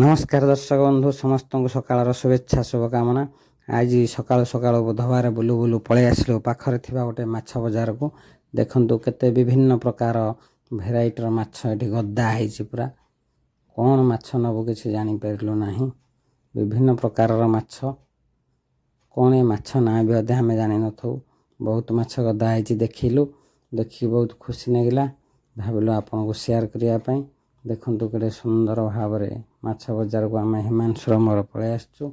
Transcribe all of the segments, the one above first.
नमस्कार दर्शक बंधु समस्त को सकाळ शुभेच्छा शुभकामना। आज सकाळु सकाळु बुधवार बुलु बुलु पळै आसलु पाखरे थिबा गोटे माछ बजार को। देखंतु केते विभिन्न प्रकार भेराइटर माछ एठी गद्दा हैछि पूरा। कोन माछ नबो किछि जानि परलु नाही। विभिन्न प्रकार माछ कोन ए माछ ना भी अधे हमें जानि नथौ। बहुत माछ गद्दा हैछि देखिलु। देखि बहुत खुशी लागिला। भाबिलु आपन को शेयर करिया पई। देखंतु केते सुंदर भाबरे माछ बजार को आम हिमांशुर मोर पळै आसचु।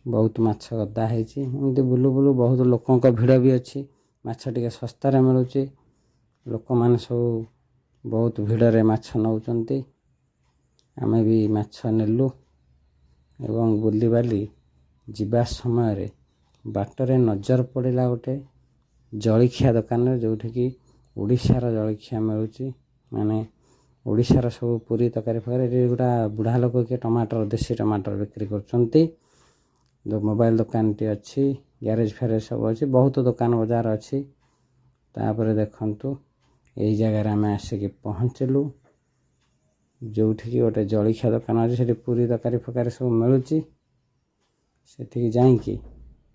बहुत माछ गद्दा हैछि एमती बुलु बुलु बहुत लोकों को भिड़ भी अच्छी। माछ टिके सस्तार मिलुची। लोक माने सब बहुत भिड़रे माछ नौचंती। आमे भी माछ नेलु एवं बुली बाली जिबा समय रे बाटरे नजर पड़िला गोटे जळिखिया दुकान जोठी की ओडिशार जळिखिया मिलुची। माने ओडिशार सब पूरी तकारी फकारी गोटा बुढ़ा लोक के टमाटर देशी टमाटर बिक्री करचंती। जो मोबाइल दुकान टी अच्छी गैरेज फैरेज सब अच्छी बहुत दुकान बाजार अच्छी। तापर देखंतु एई जगह रे आमे आसिक पहुँचलु जोठी की गोटे जळिखिया दुकान अछि सेठी पूरी तकारी फकारी सब मिलुची। सेठी जाई की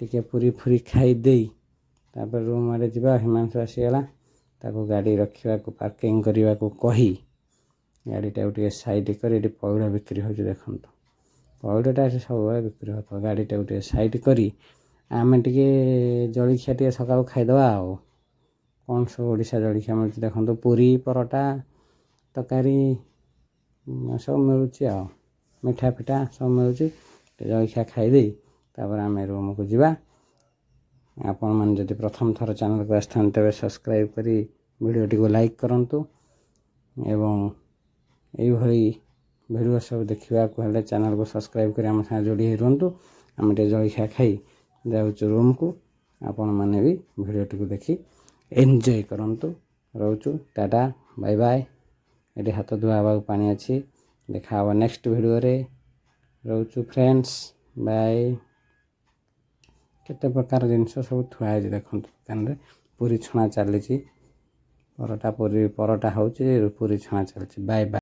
टिके पूरी फुरी खाई देई तापर रूम आड़े जिबा। हिमांशु आसीगला ताको गाड़ी रखिबा को पार्किंग करिबा को कही गाड़ी टा उठे साइड करी पौड़ा बिक्री हो देखंतु पौड़ाटा सब बिक्री होता। गाड़ी टा उठे साइड करी आमे टिके जळिखिया टिके सकाळु खाइदवा आ कौन सब ओडिशा जळिखिया मिलुची देखंतु पूरी परोटा तकारी सब मिलुची आ मिठा पिठा सब मिलुची। जळिखिया खाई देई तापर आमे रूम को जिबा। आपण मन जदि प्रथम थर चैनल को आस्थान तबे सब्सक्राइब करी वीडियो टी को लाइक करंतु एवं एई भली वीडियो सब देखिबा को हेले चैनल को सब्सक्राइब करी हम साथ जोड़ी रहंतु। हम टे जळिखिया खाई जाउछु रूम को। आपण माने भी वीडियो टी को देखि एन्जॉय करंतु। रहउछु टाटा बाय बाय। एटी हाथ धुआबा पानी अछि। देखा हबा नेक्स्ट वीडियो रे। रहउछु फ्रेंड्स बाय। केते प्रकार जिनस सब थुआ है देखंतु दुकान रे पूरी छणा चलीची परोटा पूरी परोटा होउची पूरी छणा चलीची। Bye bye.